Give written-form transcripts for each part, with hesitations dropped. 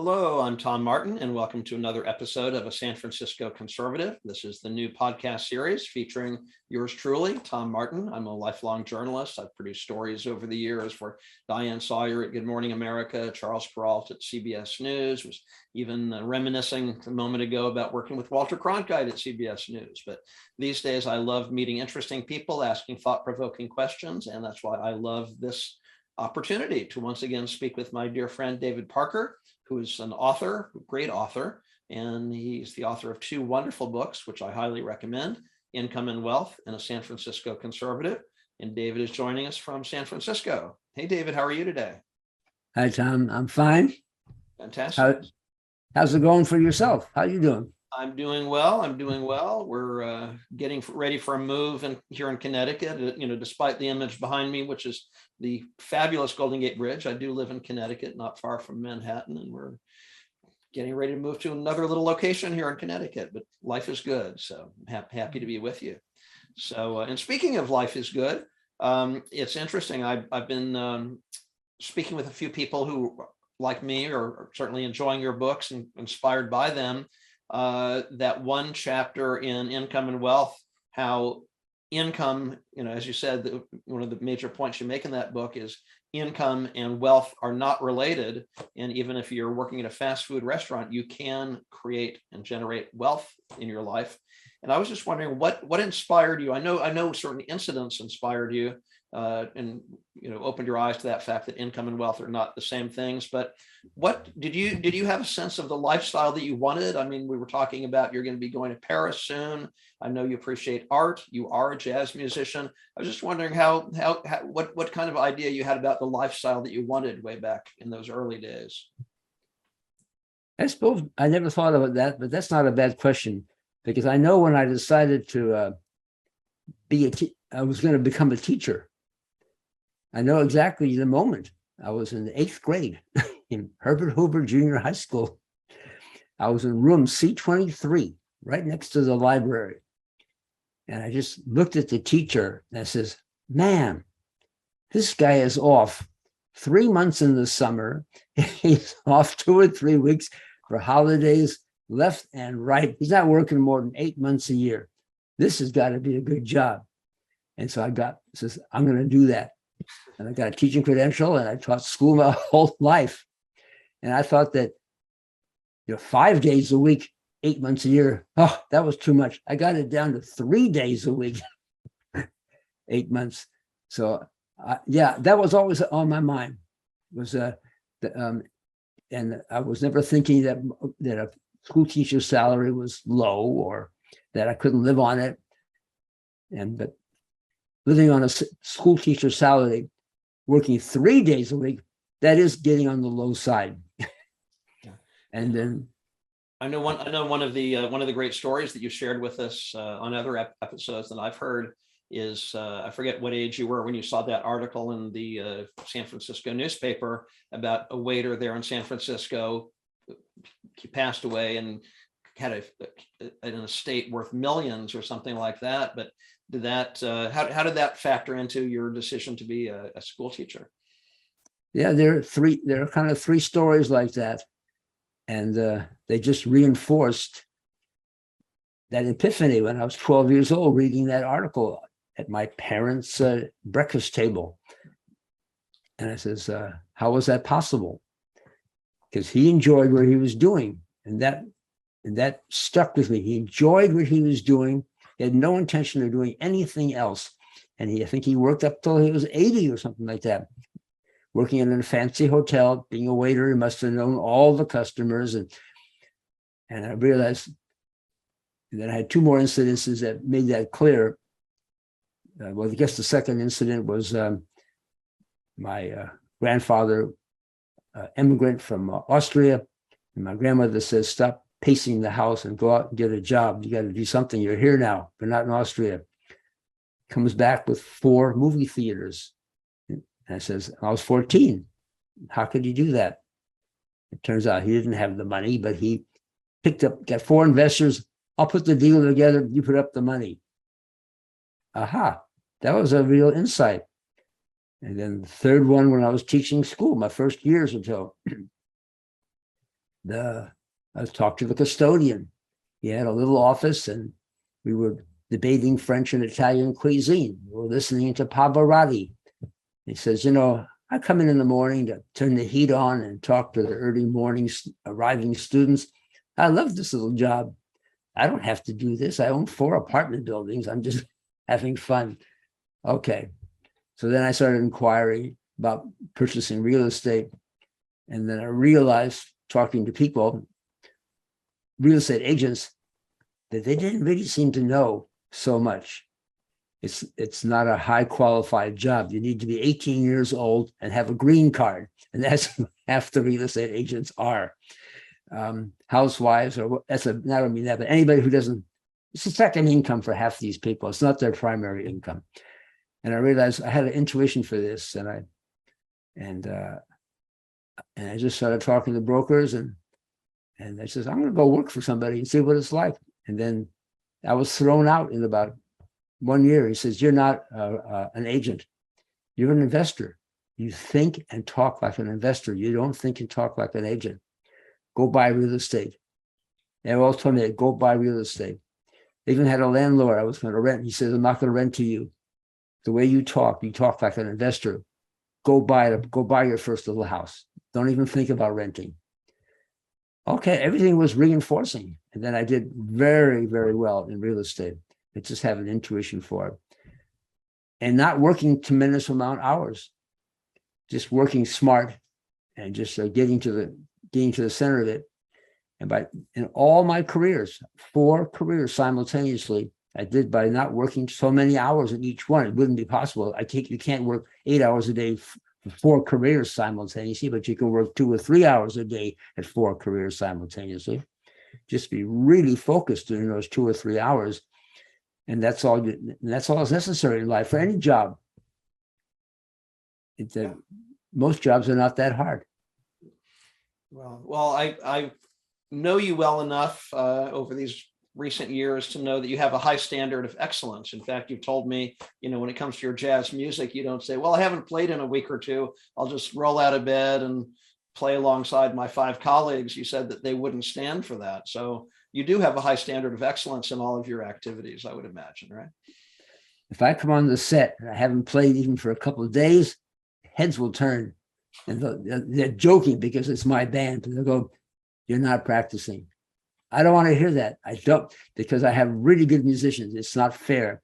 Hello, I'm Tom Martin, and welcome to another episode of A San Francisco Conservative. This is the new podcast series featuring yours truly, Tom Martin. I'm a lifelong journalist. I've produced stories over the years for Diane Sawyer at Good Morning America, Charles Perrault at CBS News, was even reminiscing a moment ago about working with Walter Cronkite at CBS News. But these days, I love meeting interesting people, asking thought-provoking questions, and that's why I love this opportunity to once again speak with my dear friend David Parker, who is an author, great author, and he's the author of two wonderful books, which I highly recommend, Income and Wealth and A San Francisco Conservative. And David is joining us from San Francisco. Hey, David, how are you today? Hi, Tom. I'm fine. Fantastic. How's it going for yourself? How are you doing? I'm doing well. We're getting ready for a move here in Connecticut, despite the image behind me, which is the fabulous Golden Gate Bridge. I do live in Connecticut, not far from Manhattan, and we're getting ready to move to another little location here in Connecticut, but life is good. So I'm happy to be with you. So, and speaking of life is good, it's interesting. I've been speaking with a few people who, like me, are certainly enjoying your books and inspired by them. That one chapter in Income and Wealth, how income, as you said, one of the major points you make in that book is income and wealth are not related. And even if you're working at a fast food restaurant, you can create and generate wealth in your life. And I was just wondering what inspired you. I know certain incidents inspired you and opened your eyes to that fact that income and wealth are not the same things. But what did you have a sense of the lifestyle that you wanted? I mean, we were talking about you're going to be going to Paris soon. I know you appreciate art. You are a jazz musician. I was just wondering what kind of idea you had about the lifestyle that you wanted way back in those early days. I suppose I never thought about that, but that's not a bad question, because I know when I decided to I was going to become a teacher. I know exactly the moment. I was in the 8th grade in Herbert Hoover Junior High School. I was in room C23, right next to the library. And I just looked at the teacher and I says, "Man, this guy is off 3 months in the summer. He's off 2 or 3 weeks for holidays, left and right. He's not working more than 8 months a year. This has got to be a good job." And so says, "I'm going to do that." And I got a teaching credential and I taught school my whole life. And I thought that 5 days a week, 8 months a year, that was too much. I got it down to 3 days a week, 8 months. So that was always on my mind. And I was never thinking that a school teacher's salary was low or that I couldn't live on it. But living on a school teacher's salary, working 3 days a week, that is getting on the low side. And then I know one of the great stories that you shared with us on other episodes that I've heard is I forget what age you were when you saw that article in the San Francisco newspaper about a waiter there in San Francisco. He passed away and had an estate worth millions or something like that. But how did that factor into your decision to be a school teacher? Yeah, there are kind of 3 stories like that. And they just reinforced that epiphany when I was 12 years old, reading that article at my parents' breakfast table. And I says, how was that possible? Because he enjoyed what he was doing. And that stuck with me. He enjoyed what he was doing. He had no intention of doing anything else. And I think he worked up till he was 80 or something like that. Working in a fancy hotel, being a waiter, he must have known all the customers. And I realized that I had 2 more incidences that made that clear. Well, I guess the second incident was my grandfather, immigrant from Austria. And my grandmother says, "Stop pacing the house and go out and get a job. You got to do something. You're here now. You're not in Austria." Comes back with 4 movie theaters. And I says, "I was 14. How could you do that?" It turns out he didn't have the money, but he got 4 investors. "I'll put the deal together. You put up the money." Aha, that was a real insight. And then the third one, when I was teaching school, my first years until I talked to the custodian. He had a little office, and we were debating French and Italian cuisine. We were listening to Pavarotti. He says, I come in the morning to turn the heat on and talk to the early morning arriving students. I love this little job. I don't have to do this. I own 4 apartment buildings. I'm just having fun. Okay. So then I started inquiring about purchasing real estate. And then I realized, talking to people, real estate agents, that they didn't really seem to know so much. It's not a high qualified job. You need to be 18 years old and have a green card. And that's half the real estate agents are. Housewives, or I don't mean that, but anybody who doesn't, it's a second income for half these people. It's not their primary income. And I realized I had an intuition for this, and I just started talking to brokers, and I says, I'm going to go work for somebody and see what it's like. And then I was thrown out in about 1 year. He says, you're not an agent. You're an investor. You think and talk like an investor. You don't think and talk like an agent. Go buy real estate. They all told me to go buy real estate. They even had a landlord I was going to rent. He says, I'm not going to rent to you. The way you talk like an investor. Go buy your first little house. Don't even think about renting. Okay, everything was reinforcing. And then I did very, very well in real estate. I just have an intuition for it. And not working tremendous amount of hours, just working smart and just getting to the center of it. And in all my careers, 4 careers simultaneously, I did by not working so many hours in each one. It wouldn't be possible. You can't work 8 hours a day for 4 careers simultaneously, but you can work 2 or 3 hours a day at 4 careers simultaneously. Just be really focused during those 2 or 3 hours. And that's all that's necessary in life for any job. Most jobs are not that hard. Well, I know you well enough over these recent years to know that you have a high standard of excellence. In fact, you've told me, when it comes to your jazz music, you don't say, well, I haven't played in a week or 2. I'll just roll out of bed and play alongside my 5 colleagues. You said that they wouldn't stand for that. So you do have a high standard of excellence in all of your activities, I would imagine, right? If I come on the set and I haven't played even for a couple of days, heads will turn. And they're joking because it's my band. And they'll go, you're not practicing. I don't want to hear that. I don't, because I have really good musicians. It's not fair.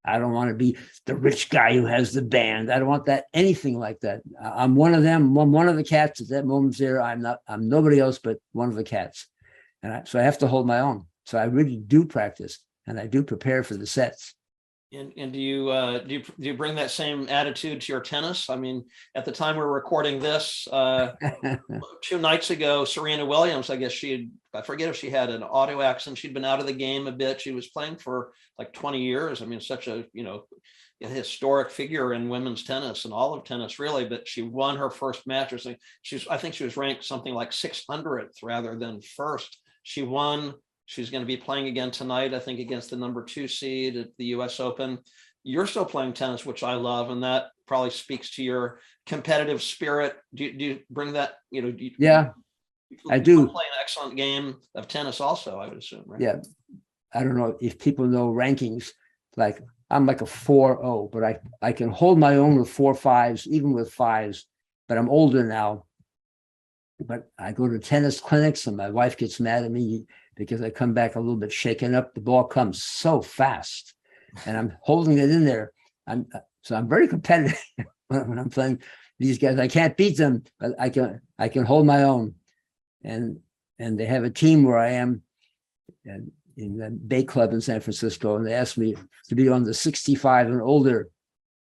I don't want to be the rich guy who has the band. I don't want that, anything like that. I'm one of them. I'm one of the cats at that moment there. I'm nobody else but one of the cats. So I have to hold my own. So I really do practice, and I do prepare for the sets. And do you bring that same attitude to your tennis? I mean, at the time we're recording this, 2 nights ago, Serena Williams, I forget if she had an auto accident. She'd been out of the game a bit. She was playing for like 20 years. I mean, such a historic figure in women's tennis and all of tennis, really. But she won her first match. I think she was ranked something like 600th rather than first. She won. She's going to be playing again tonight, I think, against the number 2 seed at the US Open. You're still playing tennis, which I love, and that probably speaks to your competitive spirit. Do you bring that? Yeah, I do. Play an excellent game of tennis also, I would assume, right? Yeah. I don't know if people know rankings. Like I'm like a 4-0, but I can hold my own with 4-5s, even with 5s. But I'm older now. But I go to tennis clinics, and my wife gets mad at me because I come back a little bit shaken up. The ball comes so fast, and I'm holding it in there. I'm very competitive when I'm playing these guys. I can't beat them, but I can hold my own. And they have a team where I am in the Bay Club in San Francisco, and they asked me to be on the 65 and older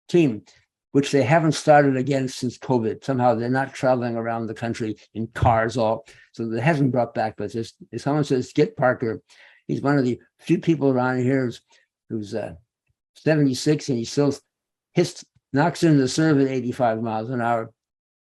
team, which they haven't started again since COVID. Somehow they're not traveling around the country in cars so they haven't brought back. But if someone says, get Parker, he's one of the few people around here who's 76 and he still knocks in the serve at 85 miles an hour.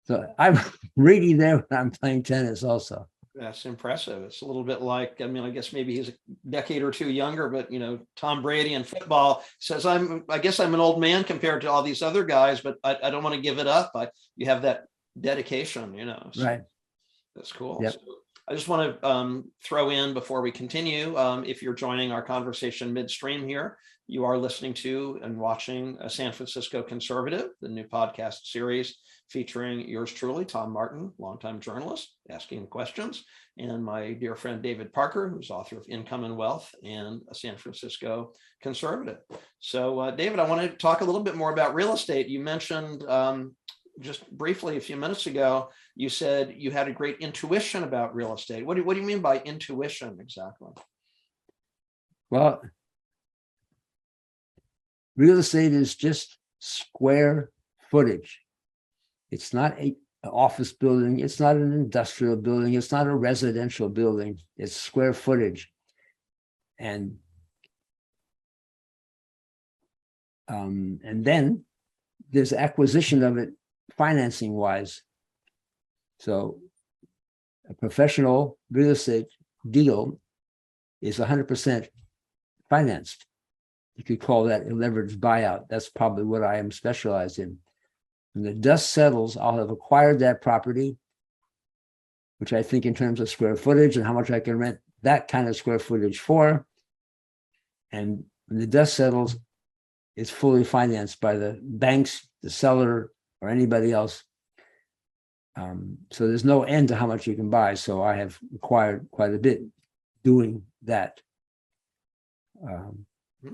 So I'm really there when I'm playing tennis also. That's impressive. It's a little bit like, I guess maybe he's a decade or 2 younger, but Tom Brady in football says, I guess I'm an old man compared to all these other guys, but I don't want to give it up. You have that dedication, So right. That's cool. Yep. So I just want to throw in before we continue, if you're joining our conversation midstream here, you are listening to and watching a San Francisco Conservative, the new podcast series featuring yours truly, Tom Martin, longtime journalist, asking questions, and my dear friend David Parker, who's author of Income and Wealth and a San Francisco Conservative. So, David, I want to talk a little bit more about real estate. You mentioned just briefly a few minutes ago, you said you had a great intuition about real estate. What do you mean by intuition exactly? Well, real estate is just square footage. It's not an office building. It's not an industrial building. It's not a residential building. It's square footage. And then there's acquisition of it financing wise. So a professional real estate deal is 100% financed. You could call that a leveraged buyout. That's probably what I am specialized in. When the dust settles, I'll have acquired that property, which I think in terms of square footage and how much I can rent that kind of square footage for. And when the dust settles, it's fully financed by the banks, the seller, or anybody else. So there's no end to how much you can buy. So I have acquired quite a bit doing that.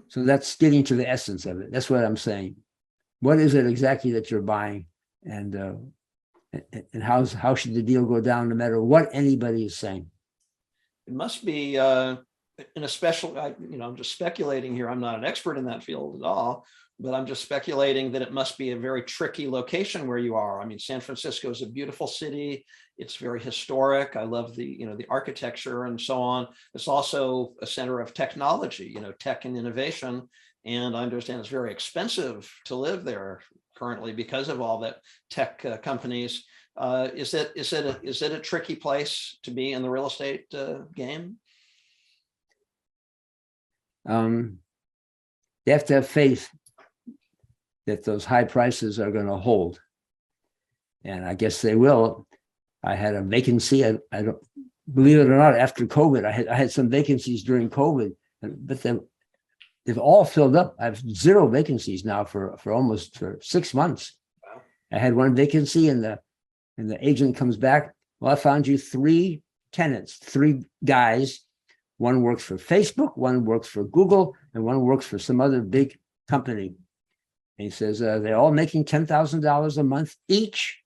So that's getting to the essence of it. That's what I'm saying. What is it exactly that you're buying, and how should the deal go down, no matter what anybody is saying? It must be in a special, I'm just speculating here. I'm not an expert in that field at all, but I'm just speculating that it must be a very tricky location where you are. I mean, San Francisco is a beautiful city. It's very historic. I love the architecture and so on. It's also a center of technology, tech and innovation. And I understand it's very expensive to live there currently because of all that tech companies. Is it a tricky place to be in the real estate game? You have to have faith that those high prices are going to hold, and I guess they will. I had a vacancy. I don't believe it or not. After COVID, I had some vacancies during COVID, but they've all filled up. I have 0 vacancies now for almost 6 months. Wow. I had 1 vacancy, and the agent comes back. Well, I found you 3 tenants, 3 guys. One works for Facebook, one works for Google, and one works for some other big company. And he says, they're all making $10,000 a month each.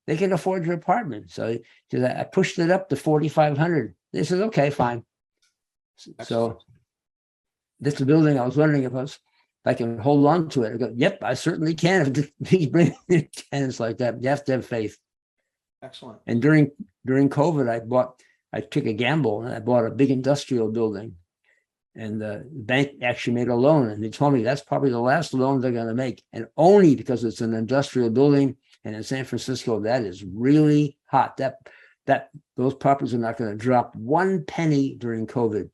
They can afford your apartment. So I pushed it up to $4,500. They said, okay, fine. Excellent. So this is a building. I was wondering if I can hold on to it. I go, yep, I certainly can. If you bring tenants like that, you have to have faith. Excellent. And during COVID, I took a gamble and I bought a big industrial building. And the bank actually made a loan, and they told me that's probably the last loan they're going to make, and only because it's an industrial building, and in San Francisco that is really hot. That those properties are not going to drop 1 penny during COVID.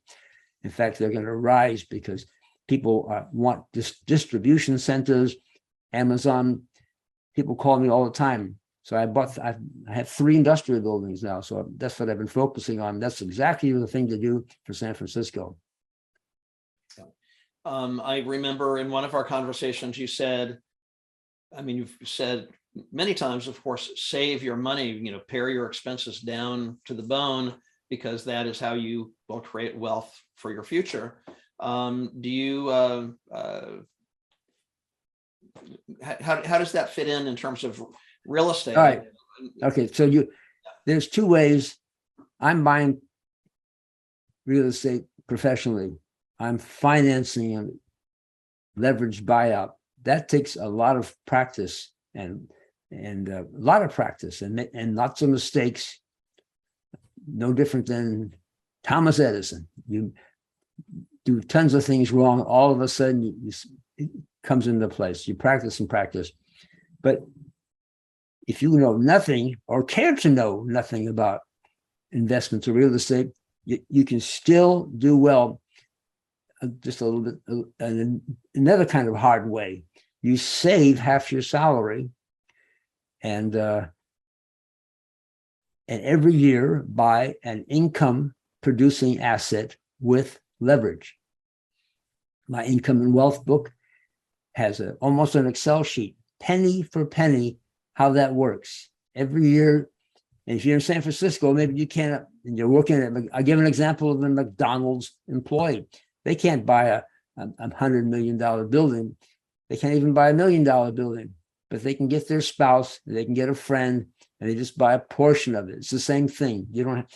In fact, they're going to rise because people want distribution centers. Amazon, people call me all the time. So I have 3 industrial buildings now. So that's what I've been focusing on. That's exactly the thing to do for San Francisco. I remember in one of our conversations, you've said many times, of course, save your money, pare your expenses down to the bone, because that is how you will create wealth for your future. How does that fit in terms of real estate? All right. Okay. So there's 2 ways I'm buying real estate professionally. I'm financing a leveraged buyout. That takes a lot of practice and a lot of practice and lots of mistakes. No different than Thomas Edison. You do tons of things wrong. All of a sudden, it comes into place. You practice and practice. But if you know nothing or care to know nothing about investments or real estate, you can still do well. Just a little bit, another kind of hard way. You save half your salary, and and every year buy an income producing asset with leverage. My Income and Wealth book has almost an Excel sheet, penny for penny, how that works every year. And if you're in San Francisco, maybe you can't, and you're working at, I give an example of a McDonald's employee. They can't buy a $100 million building. They can't even buy $1 million building, but they can get their spouse, they can get a friend, and they just buy a portion of it. It's the same thing. You don't have,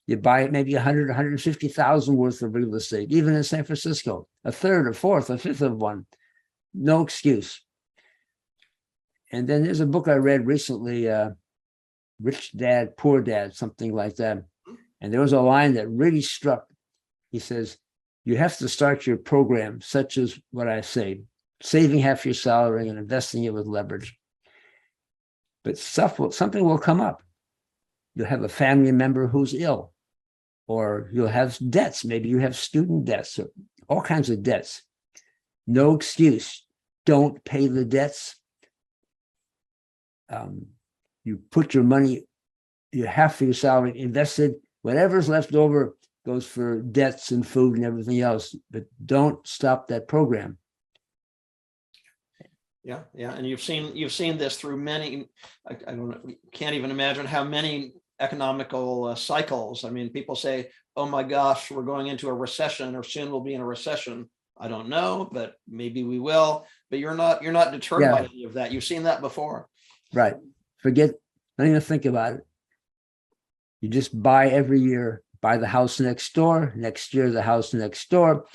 you buy maybe 100, 150,000 worth of real estate, even in San Francisco, a third, a fourth, a fifth of one. No excuse. And then there's a book I read recently, Rich Dad, Poor Dad, something like that. And there was a line that really struck. He says, you have to start your program, such as what I say, saving half your salary and investing it with leverage. But something will come up. You'll have a family member who's ill, or you'll have debts. Maybe you have student debts, or all kinds of debts. No excuse. Don't pay the debts. You put your money, you half of your salary invested. Whatever's left over goes for debts and food and everything else. But don't stop that program. Yeah, yeah, and you've seen this through many. I don't know, can't even imagine how many economical cycles. I mean, people say, "Oh my gosh, we're going into a recession, or soon we'll be in a recession." I don't know, but maybe we will. But you're not deterred by any of that. You've seen that before, right? Forget. Don't even think about it. You just buy every year. Buy the house next door. Next year, the house next door.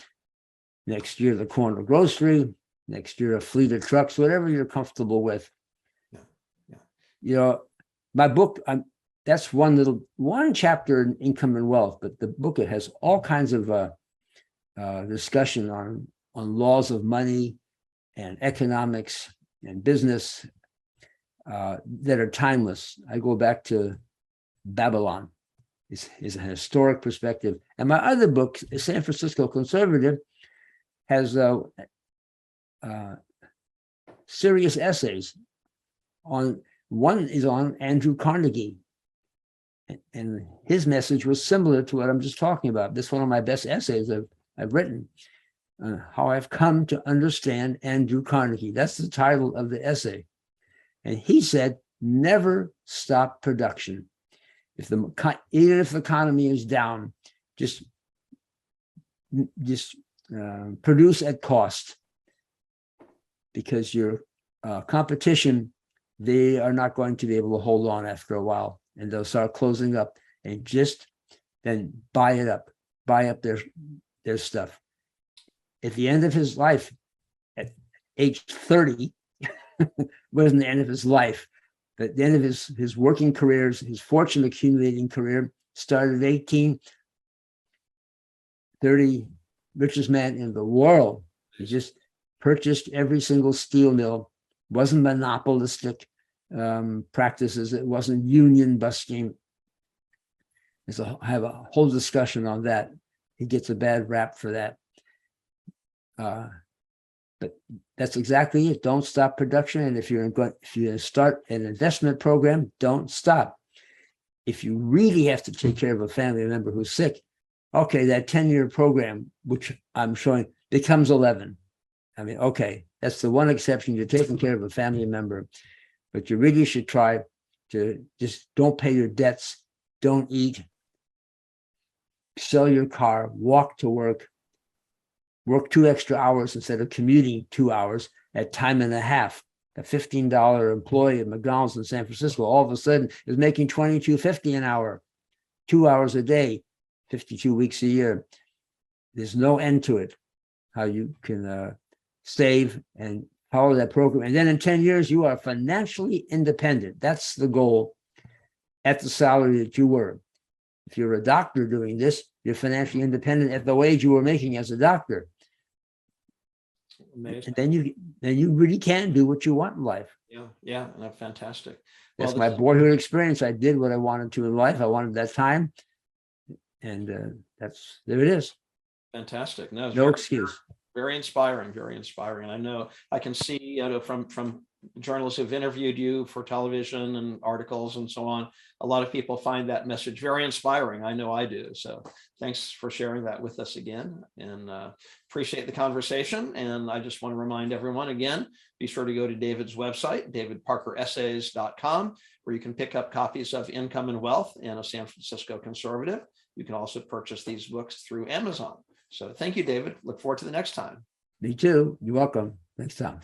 Next year, the corner grocery. Next year, a fleet of trucks, whatever you're comfortable with. Yeah. Yeah. You know, my book, that's one chapter in Income and Wealth, but the book, it has all kinds of discussion on laws of money and economics and business that are timeless. I go back to Babylon. It's a historic perspective. And my other book, San Francisco Conservative, has serious essays on. One is on Andrew Carnegie, and his message was similar to what I'm just talking about. This is one of my best essays I've written, how I've come to understand Andrew Carnegie. That's the title of the essay. And he said, never stop production. Even if the economy is down, just produce at cost, because your competition, they are not going to be able to hold on after a while, and they'll start closing up, and just then buy up their stuff. At the end of his life, at age 30, wasn't the end of his life, but at the end of his working careers, his fortune accumulating career started at 18, 30, richest man in the world. He just purchased every single steel mill. Wasn't monopolistic practices. It wasn't union busting. I have a whole discussion on that. He gets a bad rap for that. But that's exactly it. Don't stop production. And if you're going to start an investment program, don't stop. If you really have to take care of a family member who's sick, okay, that 10-year program, which I'm showing, becomes 11. I mean, okay, that's the one exception. You're taking care of a family member, but you really should try to just don't pay your debts, don't eat, sell your car, walk to work 2 extra hours instead of commuting 2 hours at time and a half. A $15 employee at McDonald's in San Francisco all of a sudden is making $22.50 an hour, 2 hours a day, 52 weeks a year. There's no end to it, how you can save and follow that program. And then in 10 years, you are financially independent. That's the goal at the salary that you were. If you're a doctor doing this, you're financially independent at the wage you were making as a doctor. Amazing. And then you really can do what you want in life. Yeah, no, fantastic. That's Well, my boyhood experience. I did what I wanted to in life. I wanted that time, and there it is. Fantastic. No excuse. Very inspiring, very inspiring. I know I can see, from journalists who've interviewed you for television and articles and so on. A lot of people find that message very inspiring. I know I do. So thanks for sharing that with us again, and appreciate the conversation. And I just want to remind everyone again, be sure to go to David's website, davidparkeressays.com, where you can pick up copies of Income and Wealth and a San Francisco Conservative. You can also purchase these books through Amazon. So thank you, David. Look forward to the next time. Me too. You're welcome. Next time.